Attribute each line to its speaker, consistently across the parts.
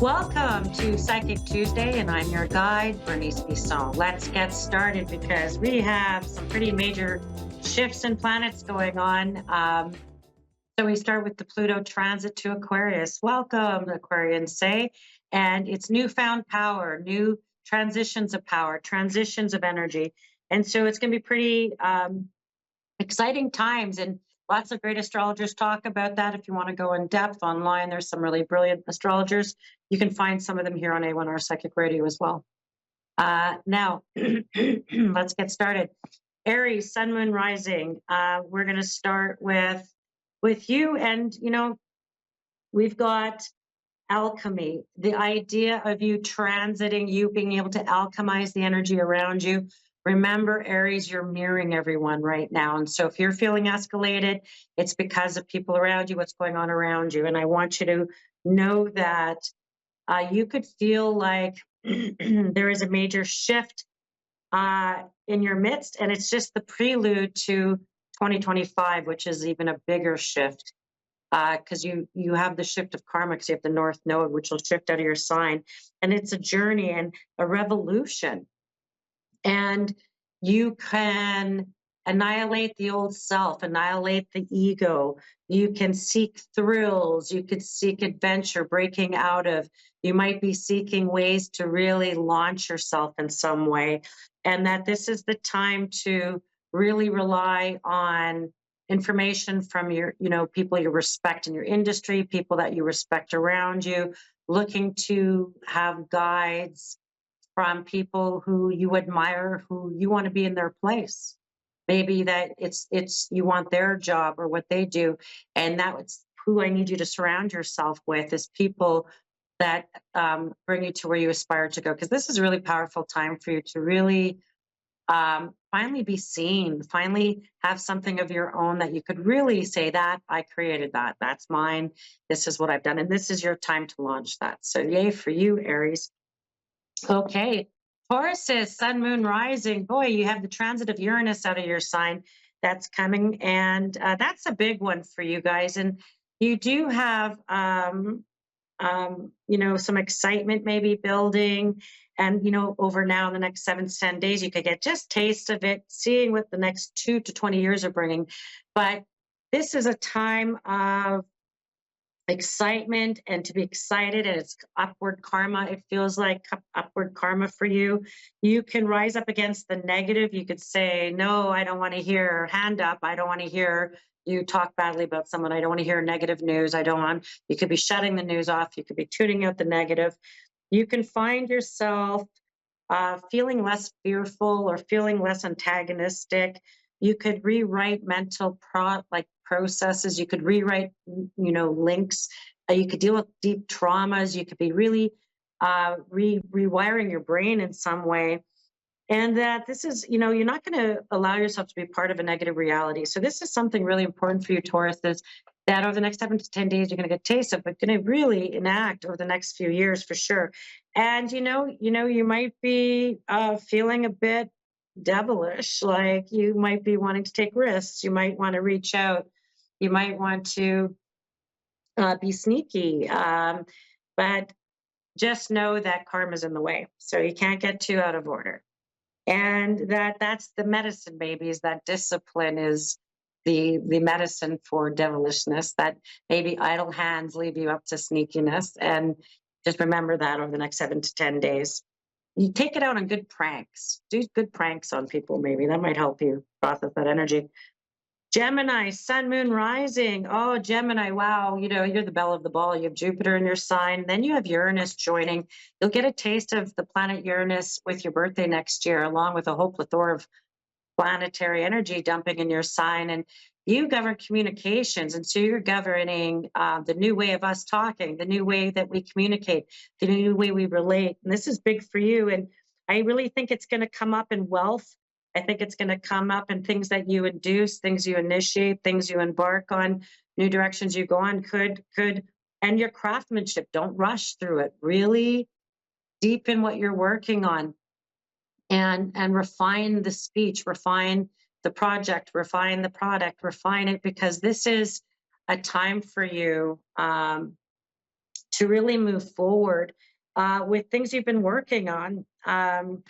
Speaker 1: Welcome to Psychic Tuesday, and I'm your guide, Bernice Bisson. Let's get started because we have some pretty major shifts in planets going on. So we start with the Pluto transit to Aquarius. Welcome, Aquarians say. And it's newfound power, new transitions of power, transitions of energy. And so it's going to be pretty exciting times. And lots of great astrologers talk about that. If you want to go in depth online, there's some really brilliant astrologers. You can find some of them here on A1R Psychic Radio as well. Now, let's get started. Aries, Sun, Moon, Rising. We're going to start with you, and we've got alchemy, the idea of you transiting, you being able to alchemize the energy around you. Remember, Aries, you're mirroring everyone right now. And so if you're feeling escalated, it's because of people around you, what's going on around you. And I want you to know that you could feel like there is a major shift in your midst. And it's just the prelude to 2025, which is even a bigger shift. Because you have the shift of karma, because you have the North Node, which will shift out of your sign. And it's a journey and a revolution. And you can annihilate the old self, annihilate the ego. You can seek thrills. You could seek adventure, breaking out of. You might be seeking ways to really launch yourself in some way. And that this is the time to really rely on information from your, people you respect in your industry, people that you respect around you, looking to have guides from people who you admire, who you want to be in their place. Maybe that it's you want their job or what they do, and that's who I need you to surround yourself with, is people that bring you to where you aspire to go. Because this is a really powerful time for you to really finally be seen, finally have something of your own that you could really say that I created that. That's mine. This is what I've done. And this is your time to launch that. So yay for you, Aries. Okay. Taurus, Sun, Moon, Rising. Boy, you have the transit of Uranus out of your sign that's coming. And that's a big one for you guys. And you do have, some excitement maybe building. And, over now, the next 7 to 10 days, you could get just taste of it, seeing what the next 2 to 20 years are bringing. But this is a time of excitement, and to be excited, and it's upward karma. It feels like upward karma for you. You can rise up against the negative. You could say, no, I don't want to hear, hand up. I don't want to hear you talk badly about someone. I don't want to hear negative news. You could be shutting the news off. You could be tuning out the negative. You can find yourself feeling less fearful or feeling less antagonistic. You could rewrite mental processes. You could rewrite, links. You could deal with deep traumas. You could be really rewiring your brain in some way. And that this is, you're not going to allow yourself to be part of a negative reality. So this is something really important for you, Taurus, is that over the next 7 to 10 days, you're going to get taste of, but going to really enact over the next few years for sure. And, you might be feeling a bit devilish, like you might be wanting to take risks. You might want to reach out. You might want to be sneaky. But just know that karma's in the way. So you can't get too out of order. And that's the medicine, babies. That discipline is the medicine for devilishness, that maybe idle hands leave you up to sneakiness. And just remember that over the next 7 to 10 days. You take it out on good pranks. Do good pranks on people, maybe. That might help you process that energy. Gemini, Sun, Moon, Rising. Oh, Gemini, wow. You're the belle of the ball. You have Jupiter in your sign. Then you have Uranus joining. You'll get a taste of the planet Uranus with your birthday next year, along with a whole plethora of planetary energy dumping in your sign. And you govern communications. And so you're governing the new way of us talking, the new way that we communicate, the new way we relate. And this is big for you. And I really think it's going to come up in wealth. I think it's going to come up in things that you induce, things you initiate, things you embark on, new directions you go on, and your craftsmanship. Don't rush through it. Really deepen what you're working on, and refine the speech, refine the project, refine the product, refine it, because this is a time for you to really move forward with things you've been working on. And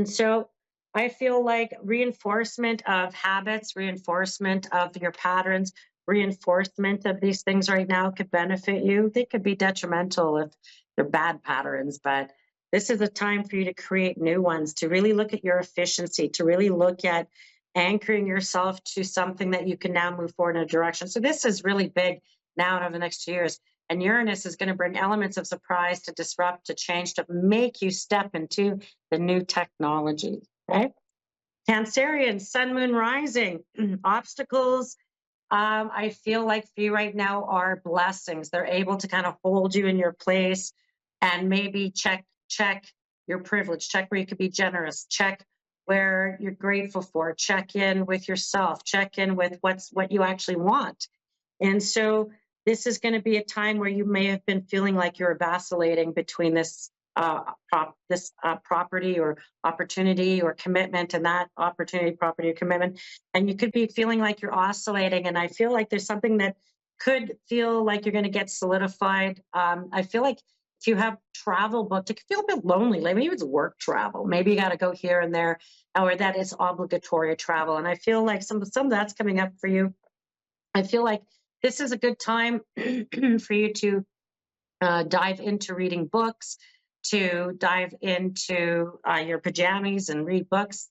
Speaker 1: so I feel like reinforcement of habits, reinforcement of your patterns, reinforcement of these things right now could benefit you. They could be detrimental if they're bad patterns, but this is a time for you to create new ones, to really look at your efficiency, to really look at anchoring yourself to something that you can now move forward in a direction. So this is really big now and over the next 2 years. And Uranus is going to bring elements of surprise to disrupt, to change, to make you step into the new technology. Okay. Cancerian, sun, moon, rising, obstacles. I feel like for you right now are blessings. They're able to kind of hold you in your place and maybe check your privilege, check where you could be generous, check where you're grateful for, check in with yourself, check in with what you actually want. And so this is going to be a time where you may have been feeling like you're vacillating between this property or opportunity or commitment, and that opportunity, property, or commitment, and you could be feeling like you're oscillating. And I feel like there's something that could feel like you're going to get solidified. I feel like if you have travel booked, it could feel a bit lonely. Like maybe it's work travel. Maybe you got to go here and there, or that is obligatory travel. And I feel like some of that's coming up for you. I feel like this is a good time for you to dive into reading books, to dive into your pajamas and read books,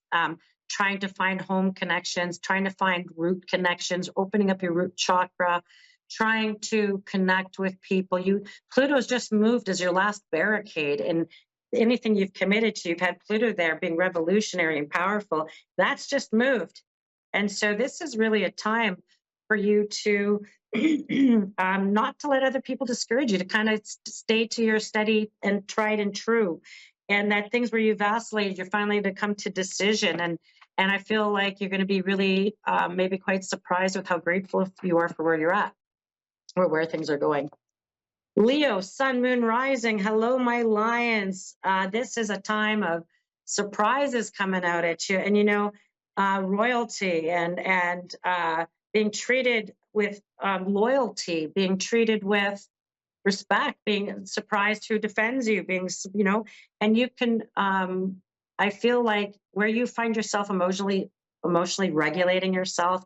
Speaker 1: trying to find home connections, trying to find root connections, opening up your root chakra, trying to connect with people. Pluto's just moved as your last barricade, and anything you've committed to, you've had Pluto there being revolutionary and powerful. That's just moved. And so this is really a time for you to not to let other people discourage you, to kind of stay to your steady and tried and true. And that things where you vacillated, you're finally to come to decision. And I feel like you're going to be really maybe quite surprised with how grateful you are for where you're at or where things are going. Leo, sun, moon, rising. Hello, my lions. This is a time of surprises coming out at you. And, royalty and being treated with loyalty, being treated with respect, being surprised who defends you, and you can, I feel like where you find yourself emotionally regulating yourself,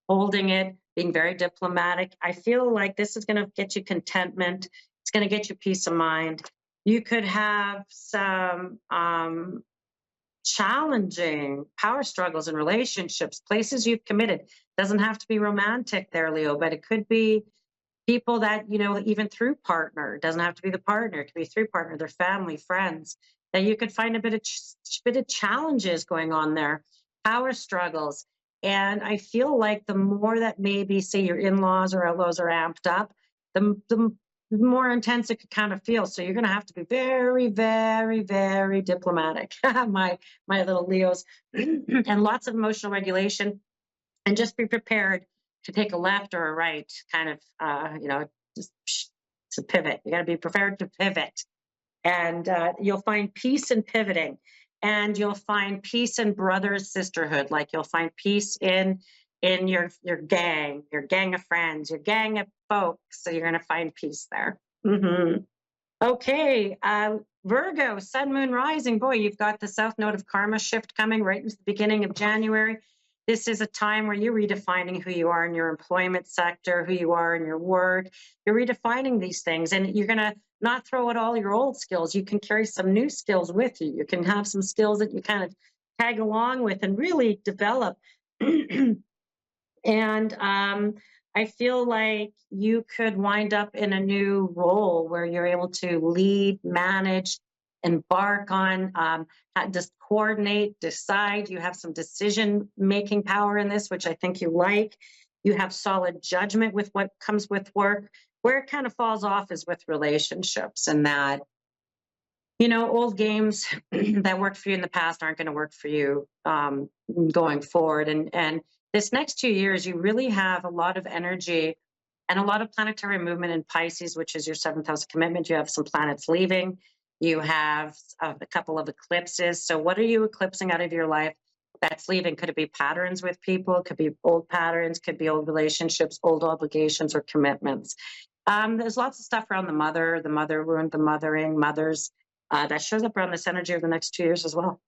Speaker 1: holding it, being very diplomatic. I feel like this is going to get you contentment. It's going to get you peace of mind. You could have some challenging power struggles in relationships, places you've committed. Doesn't have to be romantic there, Leo, but it could be people that, even through partner, doesn't have to be the partner, it could be through partner, their family, friends, that you could find a bit of challenges going on there, power struggles. And I feel like the more that maybe, say, your in-laws or outlaws are amped up, the more intense it could kind of feel. So you're going to have to be very, very, very diplomatic, my little Leos, and lots of emotional regulation, and just be prepared to take a left or a right, kind of, just to pivot. You got to be prepared to pivot, and you'll find peace in pivoting, and you'll find peace in brothers, sisterhood. Like you'll find peace in your gang, your gang of friends, your gang of folks. So you're going to find peace there. Mm-hmm. Okay, Virgo, sun, moon, rising. Boy, you've got the south node of karma shift coming right into the beginning of January. This is a time where you're redefining who you are in your employment sector, who you are in your work. You're redefining these things, and you're going to not throw out all your old skills. You can carry some new skills with you. You can have some skills that you kind of tag along with and really develop. And I feel like you could wind up in a new role where you're able to lead, manage, embark on, just coordinate, decide. You have some decision-making power in this, which I think you like. You have solid judgment with what comes with work. Where it kind of falls off is with relationships, and that, old games that worked for you in the past aren't going to work for you going forward. And this next 2 years, you really have a lot of energy and a lot of planetary movement in Pisces, which is your seventh house commitment. You have some planets leaving. You have a couple of eclipses. So what are you eclipsing out of your life that's leaving? Could it be patterns with people? Could be old patterns, could be old relationships, old obligations, or commitments. There's lots of stuff around the mother wound, the mothering, mothers. That shows up around this energy over the next 2 years as well.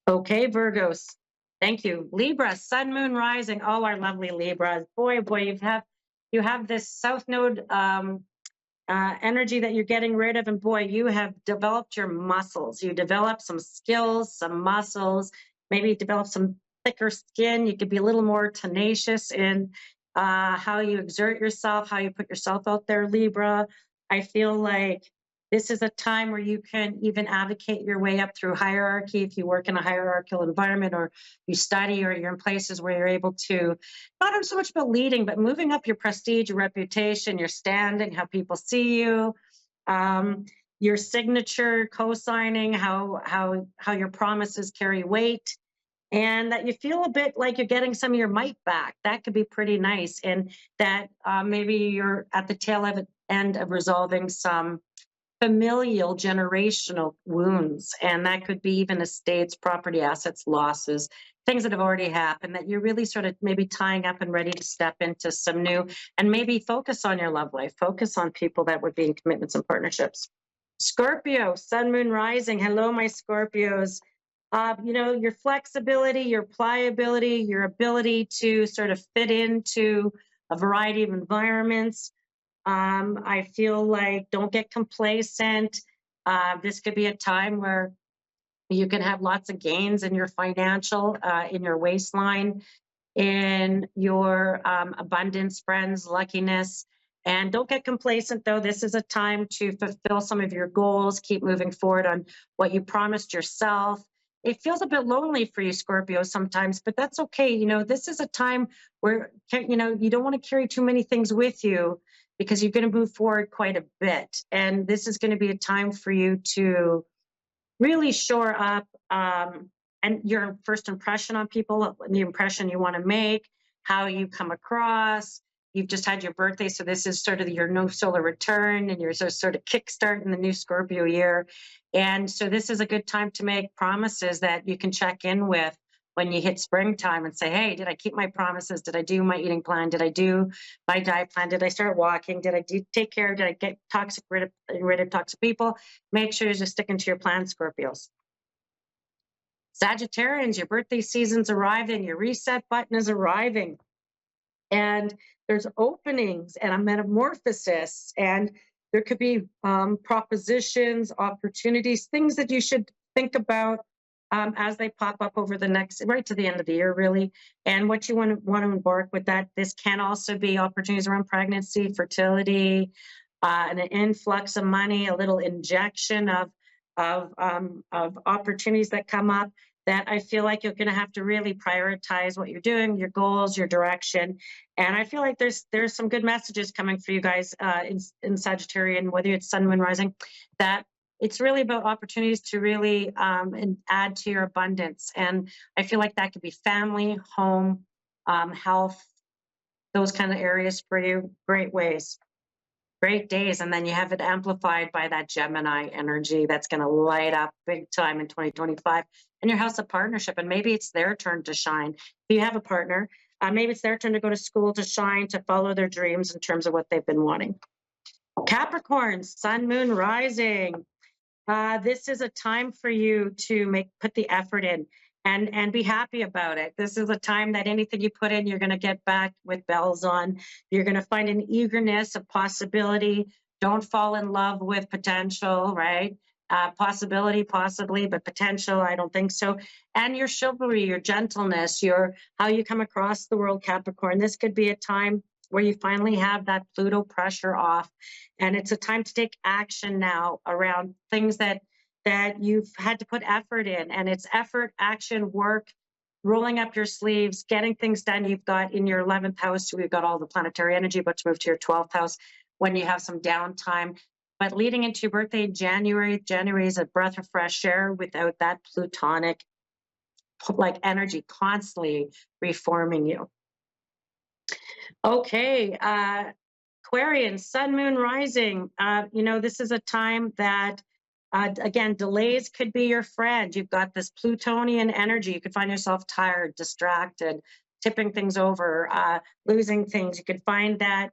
Speaker 1: Okay, Virgos. Thank you. Libra, Sun, Moon, Rising. Oh, our lovely Libras. Boy, boy, you have this South Node energy that you're getting rid of, and boy, you have developed your muscles. You develop some skills, some muscles. Maybe develop some thicker skin. You could be a little more tenacious in how you exert yourself, how you put yourself out there, Libra. I feel like this is a time where you can even advocate your way up through hierarchy if you work in a hierarchical environment, or you study, or you're in places where you're able to not so much about leading, but moving up your prestige, your reputation, your standing, how people see you, um, your signature, co-signing, how your promises carry weight, and that you feel a bit like you're getting some of your might back. That could be pretty nice, and that maybe you're at the tail of end of resolving some familial generational wounds, and that could be even estates, property, assets, losses, things that have already happened, that you're really sort of maybe tying up and ready to step into some new, and maybe focus on your love life, focus on people that would be in commitments and partnerships. Scorpio, Sun, Moon, Rising. Hello, my Scorpios. Your flexibility, your pliability, your ability to sort of fit into a variety of environments. I feel like don't get complacent. This could be a time where you can have lots of gains in your financial, in your waistline, in your abundance, friends, luckiness. And don't get complacent, though. This is a time to fulfill some of your goals, keep moving forward on what you promised yourself. It feels a bit lonely for you, Scorpio, sometimes, but that's okay. This is a time where, you don't want to carry too many things with you, because you're going to move forward quite a bit. And this is going to be a time for you to really shore up, and your first impression on people, the impression you want to make, how you come across. You've just had your birthday, so this is sort of your new solar return, and you're sort of kickstarting the new Scorpio year. And so this is a good time to make promises that you can check in with when you hit springtime and say, hey, did I keep my promises? Did I do my eating plan? Did I do my diet plan? Did I start walking? Did I take care? Did I get rid of toxic people? Make sure you're just sticking to your plan, Scorpios. Sagittarians, your birthday season's arriving, your reset button is arriving, and there's openings and a metamorphosis, and there could be propositions, opportunities, things that you should think about as they pop up over the next, right to the end of the year, really, and what you want to embark with that. This can also be opportunities around pregnancy, fertility, an influx of money, a little injection of opportunities that come up, that I feel like you're going to have to really prioritize what you're doing, your goals, your direction. And I feel like there's some good messages coming for you guys in Sagittarian, whether it's Sun, Moon, Rising, that it's really about opportunities to really and add to your abundance. And I feel like that could be family, home, health, those kind of areas for you. Great ways. Great days. And then you have it amplified by that Gemini energy that's going to light up big time in 2025 in your house of partnership. And maybe it's their turn to shine. If you have a partner, maybe it's their turn to go to school, to shine, to follow their dreams in terms of what they've been wanting. Capricorn, Sun, Moon, Rising. This is a time for you to put the effort in and be happy about it. This is a time that anything you put in, you're going to get back with bells on. You're going to find an eagerness, a possibility. Don't fall in love with potential, right? Possibility, possibly, but potential, I don't think so. And your chivalry, your gentleness, how you come across the world, Capricorn. This could be a time where you finally have that Pluto pressure off. And it's a time to take action now around things that you've had to put effort in. And it's effort, action, work, rolling up your sleeves, getting things done. You've got in your 11th house, we've got all the planetary energy, but to move to your 12th house when you have some downtime. But leading into your birthday in January is a breath of fresh air without that plutonic like energy constantly reforming you. Okay, Aquarian, Sun, Moon, Rising. This is a time that, again, delays could be your friend. You've got this Plutonian energy. You could find yourself tired, distracted, tipping things over, losing things. You could find that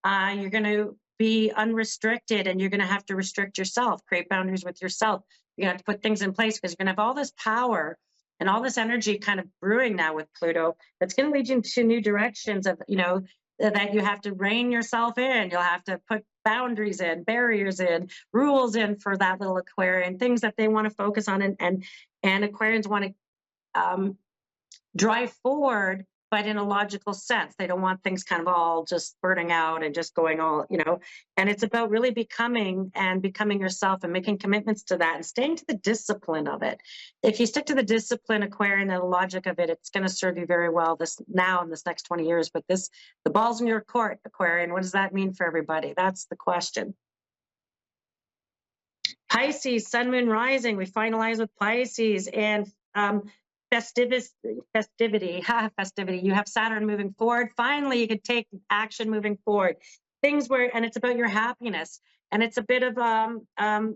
Speaker 1: You're going to be unrestricted, and you're going to have to restrict yourself, create boundaries with yourself. You're going to have to put things in place because you're going to have all this power and all this energy kind of brewing now with Pluto. That's going to lead you into new directions of, that you have to rein yourself in. You'll have to put boundaries in, barriers in, rules in for that little Aquarian, things that they want to focus on, and Aquarians want to drive forward, but in a logical sense. They don't want things kind of all just burning out and just going all. And it's about really becoming yourself and making commitments to that and staying to the discipline of it. If you stick to the discipline, Aquarian, and the logic of it, it's going to serve you very well this now in this next 20 years. But the ball's in your court, Aquarian. What does that mean for everybody? That's the question. Pisces, Sun, Moon, Rising. We finalize with Pisces and festivity. Festivity. You have Saturn moving forward. Finally, you could take action moving forward. And it's about your happiness. And it's a bit of and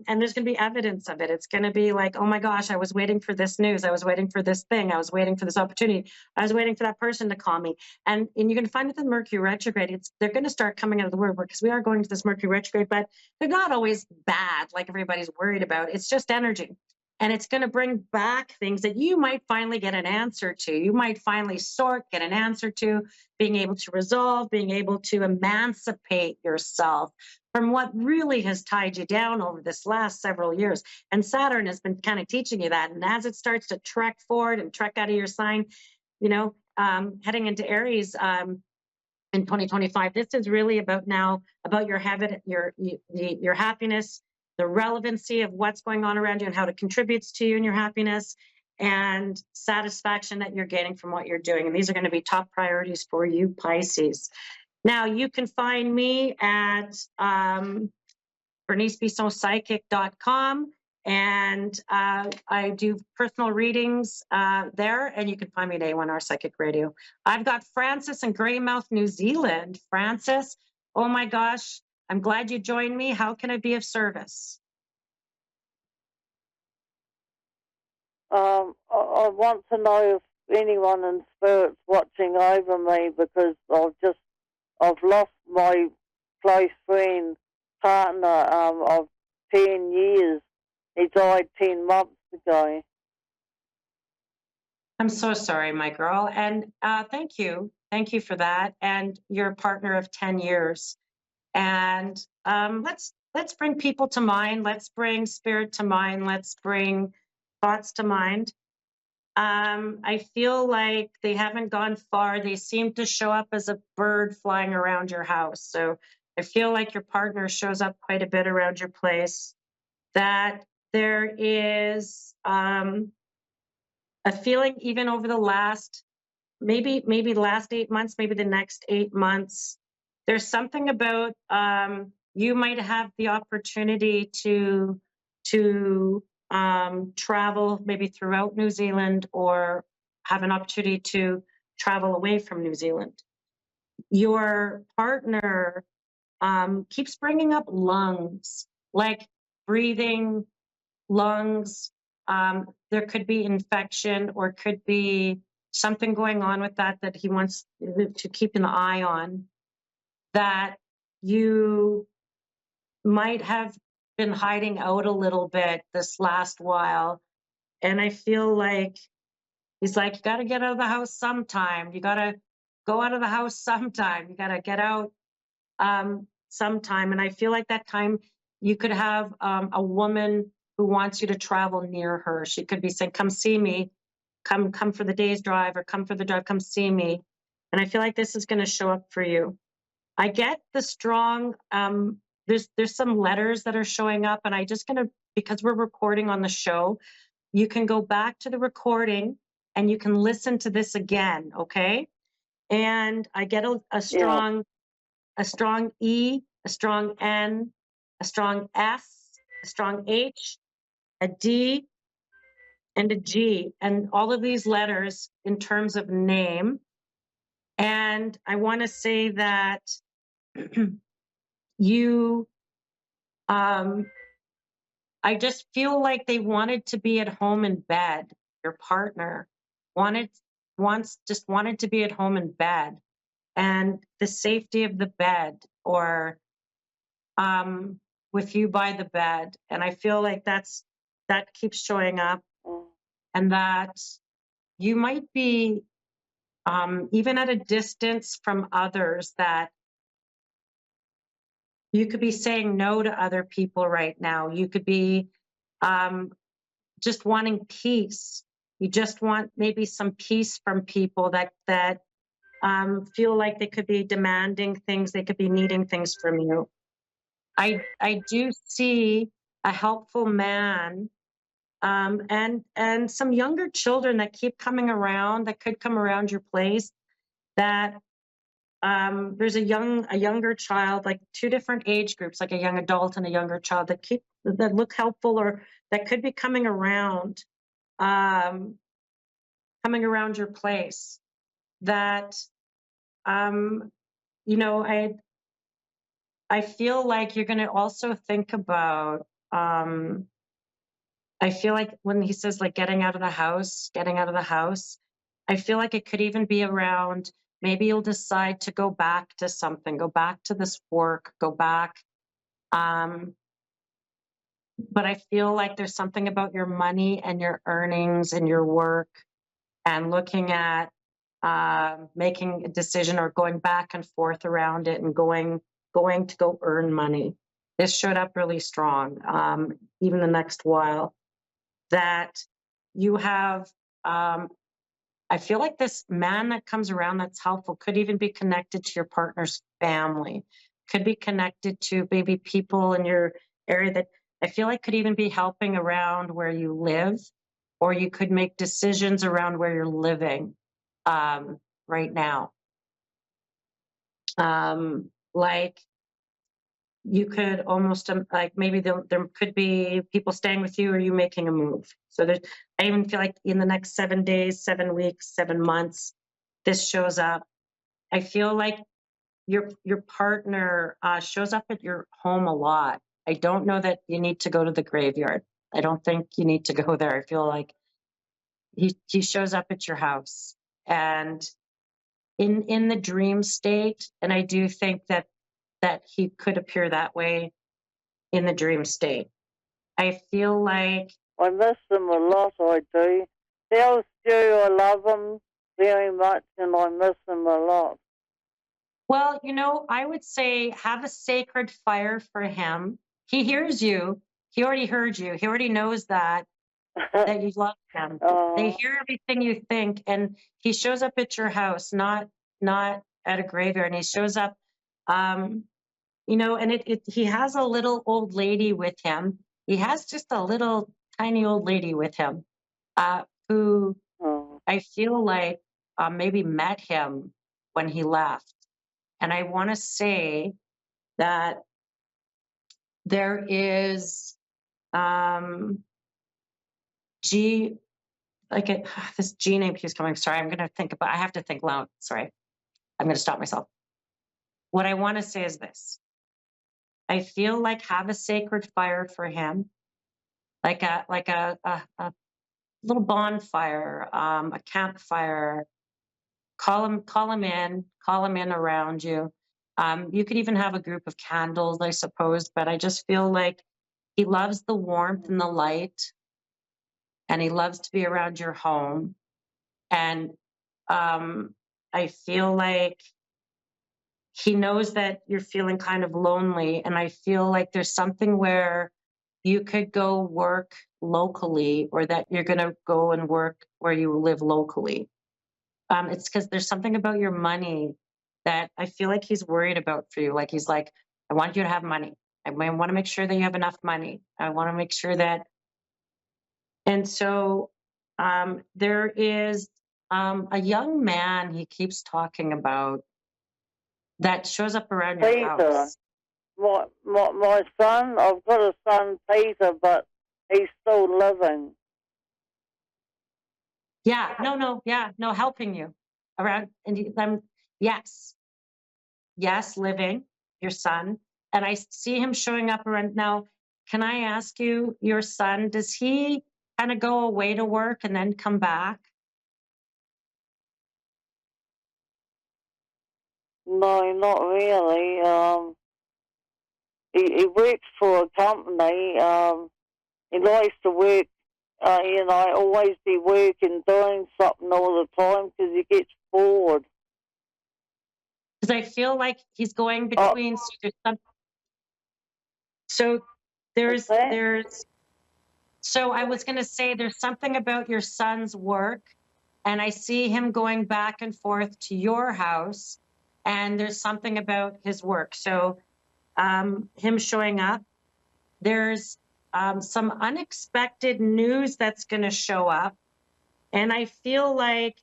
Speaker 1: there's going to be evidence of it. It's going to be like, oh my gosh, I was waiting for this news. I was waiting for this thing. I was waiting for this opportunity. I was waiting for that person to call me. And you're going to find with the Mercury retrograde, they're going to start coming out of the woodwork because we are going to this Mercury retrograde, but they're not always bad like everybody's worried about. It's just energy. And it's going to bring back things that you might finally get an answer to. You might finally get an answer to, being able to resolve, being able to emancipate yourself from what really has tied you down over this last several years. And Saturn has been kind of teaching you that. And as it starts to trek forward and trek out of your sign, heading into Aries in 2025, this is really about your happiness, the relevancy of what's going on around you and how it contributes to you and your happiness, and satisfaction that you're getting from what you're doing. And these are going to be top priorities for you, Pisces. Now, you can find me at BerniceBissonPsychic.com, and I do personal readings there, and you can find me at A1R Psychic Radio. I've got Francis in Greymouth, New Zealand. Francis, oh my gosh, I'm glad you joined me. How can I be of service?
Speaker 2: I want to know if anyone in spirit's watching over me, because I've lost my close friend, partner of 10 years. He died 10 months ago.
Speaker 1: I'm so sorry, my girl. And thank you. Thank you for that. And you're a partner of 10 years. And let's bring people to mind. Let's bring spirit to mind. Let's bring thoughts to mind. I feel like they haven't gone far. They seem to show up as a bird flying around your house. So I feel like your partner shows up quite a bit around your place. That there is a feeling, even over the last, maybe the last 8 months, maybe the next 8 months, there's something about you might have the opportunity to travel maybe throughout New Zealand, or have an opportunity to travel away from New Zealand. Your partner keeps bringing up lungs, like breathing, lungs. There could be infection, or could be something going on with that he wants to keep an eye on, that you might have been hiding out a little bit this last while. And I feel like he's like, you got to get out of the house sometime. You got to go out of the house sometime. You got to get out sometime. And I feel like that time you could have a woman who wants you to travel near her. She could be saying, come see me, come for the day's drive, or come for the drive, come see me. And I feel like this is going to show up for you. I get the strong, there's some letters that are showing up, and because we're recording on the show, you can go back to the recording and you can listen to this again, okay? And I get a strong E, a strong N, a strong S, a strong H, a D, and a G, and all of these letters in terms of name. And I want to say that you, I just feel like they wanted to be at home in bed. Your partner wanted to be at home in bed, and the safety of the bed or um, with you by the bed. And I feel like that keeps showing up,
Speaker 2: mm,
Speaker 1: and that you might be even at a distance from others, that you could be saying no to other people right now. You could be um, just wanting peace. You just want maybe some peace from people that feel like they could be demanding things, they could be needing things from you. I do see a helpful man, and some younger children that keep coming around, that could come around your place. That there's a younger child, like two different age groups, like a young adult and a younger child, that look helpful, or that could be um, coming around your place. That um, you know, I feel like you're going to also think about. I feel like when he says like getting out of the house, I feel like it could even be around, maybe you'll decide to go back to something, go back to this work, go back. Um, but I feel like there's something about your money and your earnings and your work, and looking at making a decision or going back and forth around it, and going to go earn money. This showed up really strong, even the next while. That you have, um, I feel like this man that comes around that's helpful could even be connected to your partner's family, could be connected to maybe people in your area, that I feel like could even be helping around where you live, or you could make decisions around where you're living right now. Like you could almost like maybe there could be people staying with you, or you making a move. So there's, I even feel like in the next 7 days, 7 weeks, 7 months, this shows up. I feel like your partner shows up at your home a lot. I don't know that you need to go to the graveyard. I don't think you need to go there. I feel like he shows up at your house, and in the dream state. And I do think that he could appear that way in the dream state. I feel like,
Speaker 2: I miss them a lot, I do. Tell Stu I love him very much and I miss him a lot.
Speaker 1: well, I would say have a sacred fire for him. He hears you. He already heard you. He already knows that you love him. They
Speaker 2: Oh,
Speaker 1: hear everything you think, and he shows up at your house, not at a graveyard. And he shows up, um, and he has a little old lady with him. He has just a little tiny old lady with him, who
Speaker 2: oh.
Speaker 1: I feel like maybe met him when he left. And I want to say that there is um, G, like this G name keeps coming. Sorry, I'm going to think about. I have to think loud. Sorry, I'm going to stop myself. What I want to say is this: I feel like have a sacred fire for him, like a little bonfire, a campfire. Call him in around you. You could even have a group of candles, I suppose, but I just feel like he loves the warmth and the light, and he loves to be around your home. And I feel like he knows that you're feeling kind of lonely. And I feel like there's something where you could go work locally, or that you're going to go and work where you live locally. It's because there's something about your money that I feel like he's worried about for you. Like he's like, I want you to have money. I want to make sure that you have enough money. I want to make sure that. And so there is a young man he keeps talking about that shows up around your
Speaker 2: Peter,
Speaker 1: house.
Speaker 2: my son, I've got a son, Peter, but he's still living.
Speaker 1: Yeah, no, helping you around. And yes, yes, living, your son. And I see him showing up around now. Can I ask you, your son, does he kind of go away to work and then come back?
Speaker 2: No, not really. He works for a company. He likes to work, always be working, doing something all the time because he gets bored.
Speaker 1: Because I feel like he's going
Speaker 2: Oh,
Speaker 1: between. So
Speaker 2: what's
Speaker 1: there's
Speaker 2: that?
Speaker 1: there's so I was going to say there's something about your son's work, and I see him going back and forth to your house, and there's something about his work. So him showing up, there's some unexpected news that's going to show up, and I feel like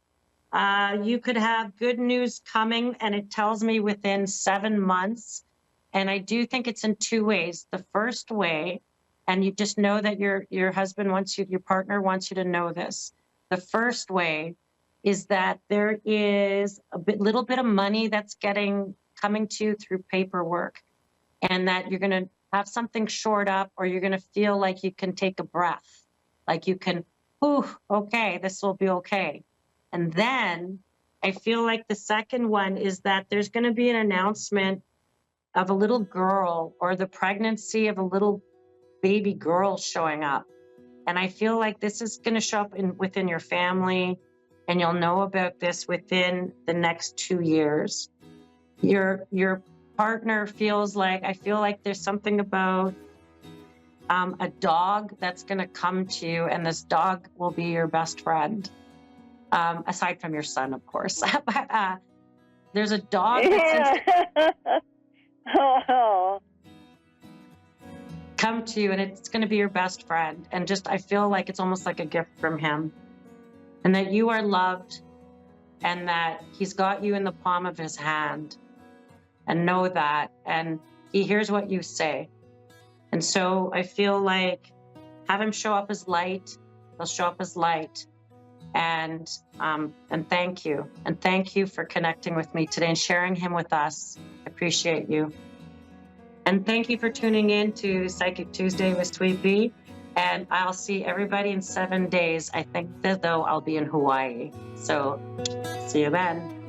Speaker 1: you could have good news coming, and it tells me within 7 months. And I do think it's in two ways. The first way, and you just know that your husband wants you, your partner wants you to know this. The first way is that there is little bit of money that's coming to you through paperwork, and that you're going to have something shored up, or you're going to feel like you can take a breath, like you can, ooh, okay, this will be okay. And then I feel like the second one is that there's going to be an announcement of a little girl, or the pregnancy of a little baby girl showing up. And I feel like this is going to show up within your family, and you'll know about this within the next 2 years. Your partner feels like, I feel like there's something about a dog that's going to come to you, and this dog will be your best friend. Aside from your son, of course. But there's a dog that seems to
Speaker 2: Yeah. Oh,
Speaker 1: come to you, and it's going to be your best friend. And just, I feel like it's almost like a gift from him, and that you are loved, and that he's got you in the palm of his hand, and know that. And he hears what you say. And so I feel like have him show up as light. He'll show up as light. And thank you. And thank you for connecting with me today and sharing him with us. I appreciate you. And thank you for tuning in to Psychic Tuesday with Sweet Bee. And I'll see everybody in 7 days. I think that though I'll be in Hawaii. So see you then.